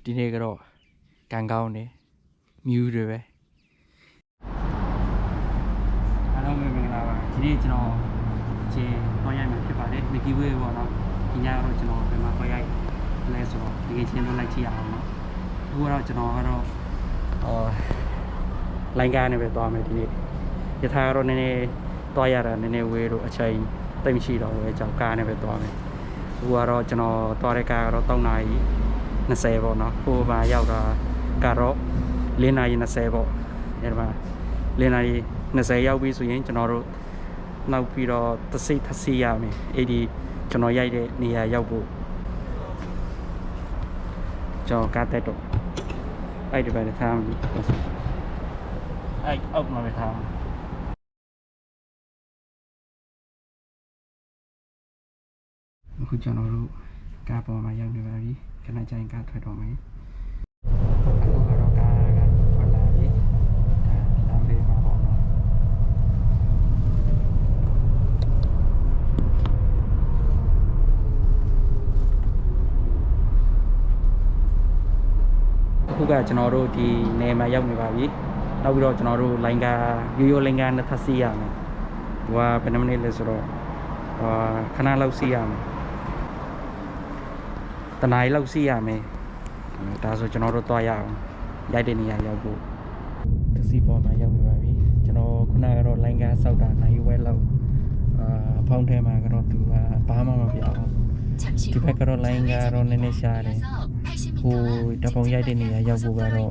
ဒီနေ့ကတော့ကံကောင်းနေမြူးတွေပဲအားလုံးပဲမင်္ဂလာပါဒီနေ့ကျွန်တော်ခြေတော့ရိုက်မှာဖြစ်ပါတယ်မကီဝေးပေါ့နော်ဒီညကတော့ကျွန်တော်ဘယ်မှာတော့ရိုက်လဲဆိုတော့ဒီကချင်းတော့လိုက်ကြည့်ရအောင်နော်အခုကတော့ကျွန်တော်ကတော့လိုင်းကားနဲ့ပဲသွားမယ်ဒီနေ့ယထာကတော့နည်းနည်းသွားရတာနည်းနည်းဝေးတော့အချိန်တိတ်မရှိတော့ဘူးအကြောင်းကားနဲ့ပဲသွားမယ်အခုကတော့ကျွန်တော်သွားတဲ့ကားကတော့3 နာရီ20ပေါ့နော်ဟိုမှာရောက်တာကတော့4 နာရီ20ပေါ့အဲ့ဒါ4 နာရီ20ရောက်ပြီဆိုရင်ကျွန်တော်တို့နောက်ပြီးတော့သစိရမယ်အဲ့ဒီကျွန်တော်ရိုက်တဲ့နေရာရောက်ဖို့ကျွန်တော်ကားတက်တော့အဲ့ဒီပဲထားမယ်အဲ့အောက်မှာပဲထားအခုကျွန်တော်တို့ကားပေါ်မှာရောက်နေပါပြီခဏကြာရင်ကားထွက်တော့မယ်အခုကတော့ကားကထွက်လာပြီဒါလမ်းလေးမှာပေါ့နော်အခုကကျွန်တော်တို့ဒီနယ်မှာရောက်နေပါပြီနောက်ပြီးတော့ကျွန်တော်တို့လိုင်းကားရိုးလိုင်းကားနဲ့ထပ်စီးရမယ်ဟိုကဘယ်နှမိနစ်လဲဆိုတော့ခဏလောက်စီးရမယ်တနားရီလောက်စီးရမယ်ဒါဆိုကျွန်တော်တို့သွားရအောင်ရိုက်တဲ့နေရာရောက်ဖို့သစီပေါ်မှာရောက်နေပါပြီကျွန်တော်ခုနကတော့လိုင်းကားစောက်တာနိုင်ဝဲလောက်ဖောင်းထဲမှာကတော့သူကဘာမှမပြောင်းဒီဘက်ကတော့လိုင်းကားတော့နည်းနည်းရှားတယ်ဟိုတပုံရိုက်တဲ့နေရာရောက်ဖို့ကတော့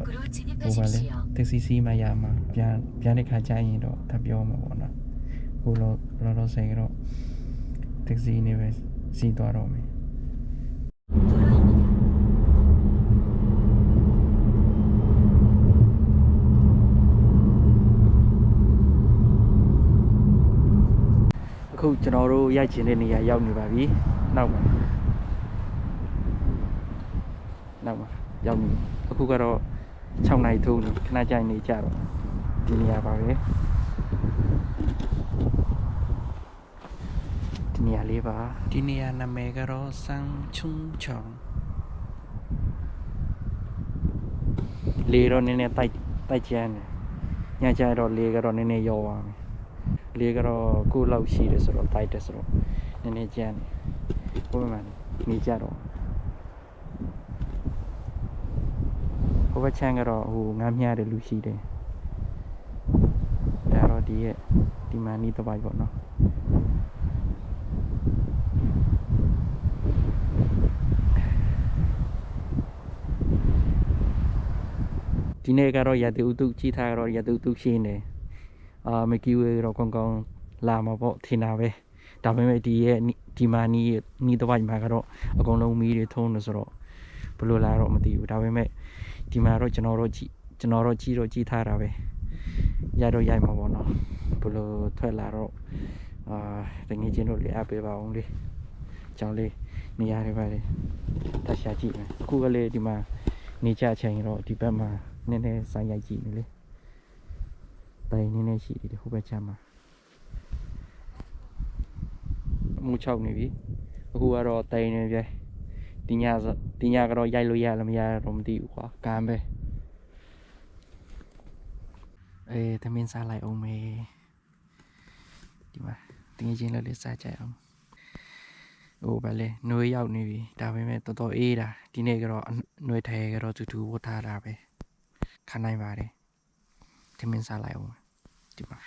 ဟိုပါလေသစီမှရမှာပြန်တဲ့ခါကျရင်တော့ထပ်ပြောမှာပေါ့နော်ဟိုလောဆယ်ကတော့သစီနေပဲစီးသွားတော့မယ်အခုကျွန်တော်တို့ရိုက်ချင်တဲ့နေရာရောက်နေပါပြီနောက်မှာရောက်နေအခုကတော့6 နာရီထိုးနေခဏကြာနေကြတော့ဒီနေရာပါပဲဒီနေရာလေးပါဒီနေရာနာမည်ကတော့စန်းချုံချောင်းလေတော့နည်းနည်းတိုက်ကျန်းတယ်ညကျတော့လေကတော့နည်းနည်းရောသွားမယ်လေကတော့ကိုလောက်ရှိတယ်ဆိုတော့တိုက်တယ်ဆိုတော့နည်းနည်းကျန်းတယ်ဘုရားနေကြတော့ဟိုဘက်ချမ်းကတော့ဟိုငမ်းမြတဲ့လူရှိတယ်ဒါတော့ဒီမှာနီးတစ်ပိုက်ပေါ့နော်ဒီနေ့ကတော့ရတူတုကြီးထားတော့ရတူတုရှင်းတယ်မကီဝေတော့ကောင်းလာမှာပေါ့ထင်တာပဲဒါပေမဲ့ဒီမှာနီးတစ်ပိုက်မှာကတော့အကုန်လုံးမီးတွေထုံးနေဆိုတော့ဘယ်လိုလာတော့မသိဘူးဒါပေမဲ့ဒီမှာတော့ကျွန်တော်တို့ကြီးထားတာပဲရတော့ရိုက်မှာပေါ့နော်ဘယ်လိုထွက်လာတော့တကယ်ချင်းတို့လေးအပေးပါအောင်လေကြောင်းလေးနေရာတွေပါလေတက်ရှာကြည့်မယ်အခုကလေးဒီမှာနေကြချိန်တော့ဒီဘက်မှာနည်းနည်းဆိုင်ရိုက်ကြည့်နေလေတိုင်နည်းနည်းရှိတယ်ဟိုဘက်ချမ်းမှာအမှု6နေပြီအခုကတော့တိုင်နေပြီဒီညကတော့ရိုက်လို့ရလားမရတော့မသိဘူးကွာကမ်းပဲသမင်းစားလိုက်အောင်မေဒီမှာတင်းချင်းလေးစားကြအောင်ဟိုပဲလေနှွေးရောက်နေပြီဒါပေမဲ့တော်တော်အေးတာဒီနေ့ကတော့နှွေးထဲကတော့တူဝတ်ထားတာပဲခံနိုင်ပါတယ်သမင်းစားလိုက်အောင်ဒီမှာ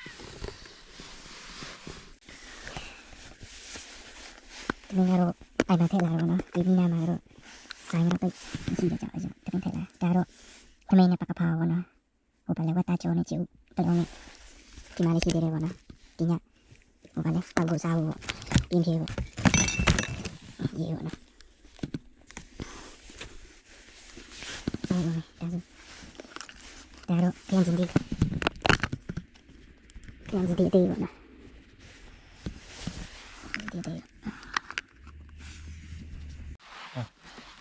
သမင်းကတော့အိုင်ပါထက်လာတော့နော်ဒီနေ့ညမှာတော့ဆိုင်တော့ရှိကြကြအောင်သမင်းထက်လာဒါတော့သမင်းနဲ့ပကဖာပေါ့နော်ဟိုပဲလေဝတ်တာကြောနေကြည့်တလုံးနဲ့ဒီမှာလေးရှိသေးတယ်ပေါ့နော်ဒီညဟိုပဲလေပောက်ကိုစားဖို့ပြင်းပြေပေါ့ရေပေါ့နော်ဒါတော့ပြန်ကျင်ဒီပေါ့နော်ဒီ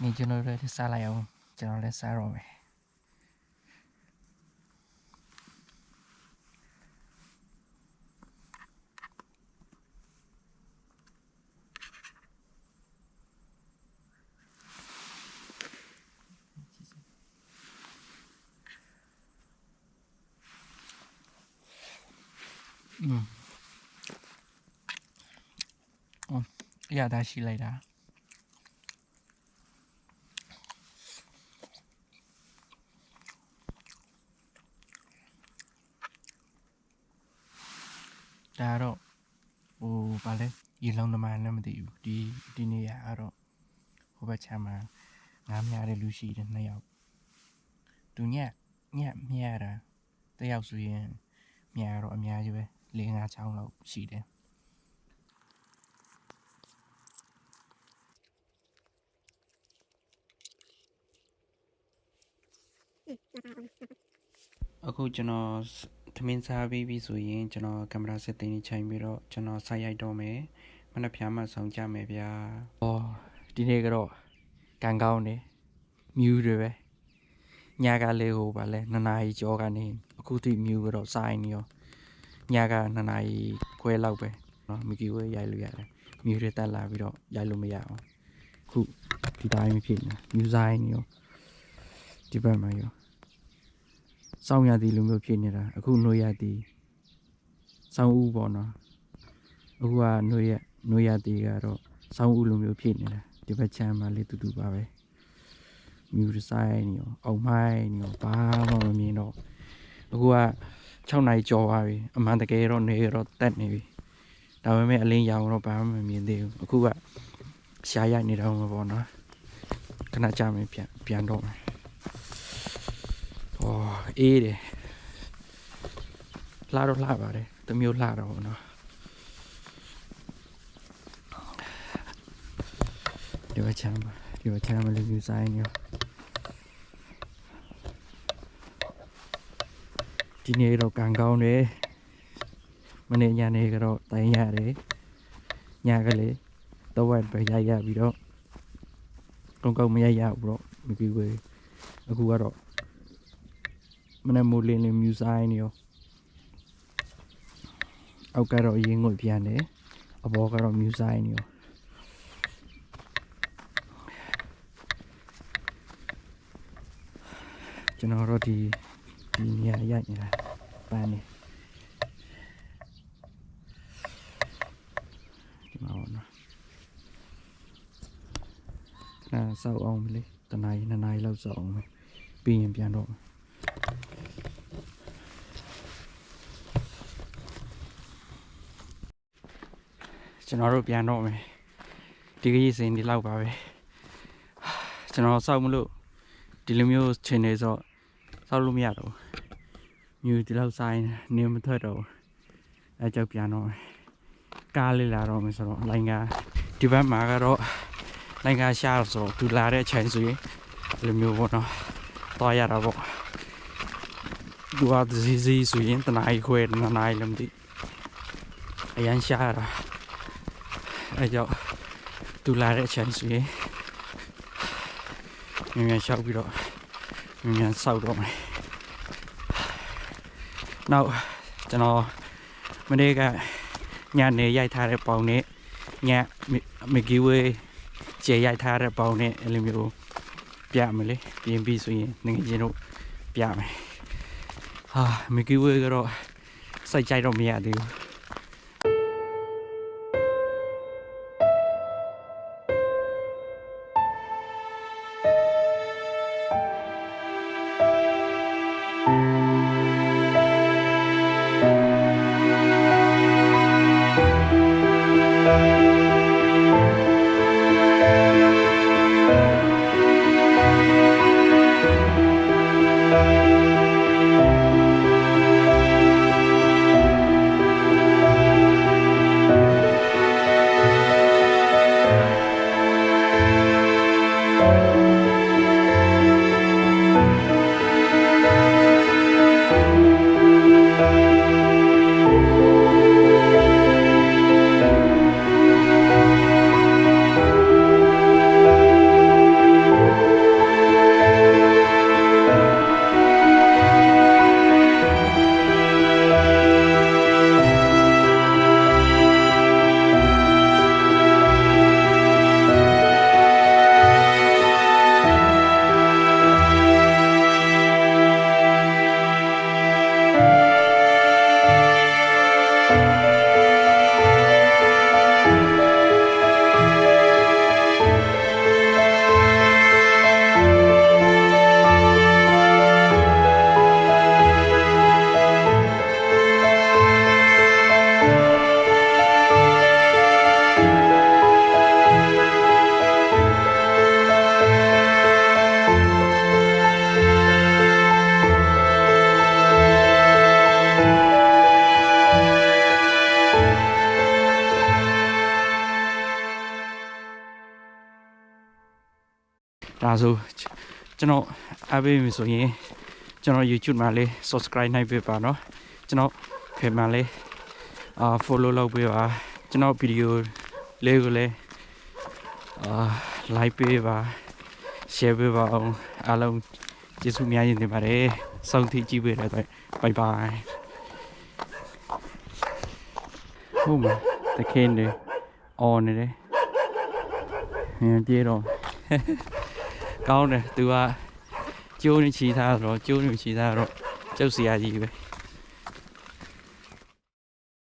နေကျွန်တော်လည်းစားလိုက်အောင်ကျွန်တော်လည်းစားတော့မယ် အရာသားရှိလိုက်တာဒါတော့ဟိုဗာလဲရေလုံးသမားလည်းမသိဘူးဒီနေရာကတော့ဟိုဘက်ချမ်းမှာငားမြတဲ့လူရှိတယ်2ယောက်သူညမြရတာတစ်ယောက်ဆိုရင်မြရတော့အများကြီးပဲ4-5ချောင်းလောက်ရှိတယ်အခုကျွန်တော်သမင်းစားပြီးပြီဆိုရင်ကျွန်တော်ကင်မရာစက်တင်နေချိန်ပြီးတော့ကျွန်တော်ဆိုက်ရိုက်တော့မယ်မနေ့ဖြာမှဆောင်ကြမယ်ဗျာဒီနေ့ကတော့ကန်ကောင်းနေမြူးတွေပဲညကလေးဟိုပါလဲ2နာရီကျော်ကနေအခုထိမြူးကတော့စိုင်းနေရောညက2နာရီခွဲလောက်ပဲเนาะမီကီဝေးရိုက်လို့ရတယ်မြူးတွေတက်လာပြီးတော့ရိုက်လို့မရအောင်အခုဒီတိုင်းမဖြစ်နေမြူးစိုင်းနေရောဒီဘက်မှာရောစောင်းရသည်လိုမျိုးဖြစ်နေတာအခုနှွေရသည်စောင်းဦးပေါ့နော်အခုကနှွေရသည်ကတော့စောင်းဦးလိုမျိုးဖြစ်နေတာဒီဘက်ချမ်းမှာလေးတူတူပါပဲမြူးဆိုင်နေရောအောင်မိုင်းနေရောဘာမှမမြင်တော့အခုက6နာရီကျော်ပါပြီအမှန်တကယ်တော့နေတော့တက်နေပြီဒါပေမဲ့အလင်းရောင်တော့ဘာမှမမြင်သေးဘူးအခုကရှားရိုက်နေတော့မှာပေါ့နော်ခဏကြာမယ်ပြန်တော့မယ်အေးတယ်လှတော့လှပါတယ်တမျိုးလှတော့เนาะဒီဘက်ချမ်းမှာလေးမျိုးဆိုင်နေရောဒီနေ့တော့ကန်ကောင်းတယ်မနေ့ညနေကတော့တိုင်းရတယ်ညကလေးတော့ဝက်ပဲရိုက်ရပြီးတော့ကောင်းမရိုက်ရဘူးတော့မကြည့်ဘူးအခုကတော့မနေ့မိုးလင်းမြူဆိုင်နေရောအောက်ကတော့ရင်းငွေပြန်တယ်အပေါ်ကတော့မြူဆိုင်နေရောကျွန်တော်တို့ဒီနေရာရိုက်နေတာပန်းနေဒီမှာပေါ့နော်ခဏစောက်အောင်လေ1နာရီ2နာရီလောက်စောက်အောင်ပဲပြီးရင်ပြန်တော့ကျွန်တော်တို့ပြန်တော့မယ်ဒီကကြီးစင်ဒီလောက်ပါပဲကျွန်တော်စောက်မလို့ဒီလိုမျိုးချိန်နေဆိုစောက်လို့မရတော့မြူဒီလောက်ဆိုင်နေမထွက်တော့အဲကြောက်ပြန်တော့ကားလေးလာတော့မယ်ဆိုတော့လိုင်းကားဒီဘက်မှာကတော့လိုင်းကားရှားဆိုတော့သူလာတဲ့အချိန်ဆိုရင်ဒီလိုမျိုးပေါ့နော်တော့ရတာပေါ့သူကစီဆိုရင်တနားခွဲ2နာရီလည်းမသိအရန်ရှားတာအဲကြောင့်သူလာတဲ့အချိန်ဆိုရင်မြန်ရှောက်ပြီးတော့မြန်ဆောက်တော့မယ်နောက်ကျွန်တော်မနေ့ကညနေရိုက်ထားတဲ့ပေါင်နဲ့ညမကီဝေးကျေရိုက်ထားတဲ့ပေါင်နဲ့အဲ့လိုမျိုးပြမယ်လေပြင်ပြီးဆိုရင်ငွေချင်းတို့ပြမယ်မကီဝေးကတော့စိုက်ကြိုက်တော့မရသေးဘူး ဆိုကျွန်တော်အားပေးပြီဆိုရင်ကျွန်တော် YouTube မှာလေး subscribe နိုင်ပေးပါနော်ကျွန်တော်ဖေမှာလေးfollow လုပ်ပေးပါကျွန်တော်ဗီဒီယိုလေးကိုလည်းlike ပေးပါ share ပေးပါအောင်အားလုံးကျေးဇူးများရင်တင်ပါတယ်စောင့်ကြည့်ကြည့်ပေးတဲ့အတွက် bye bye ဟုတ်မှာတခင်းနေအော်နေတယ်ပြေတော့ကောင်းတယ်သူကကျိုးနေချီထားတော့ကျိုးနေချီထားတော့ကျုပ်စီရကြီးပဲ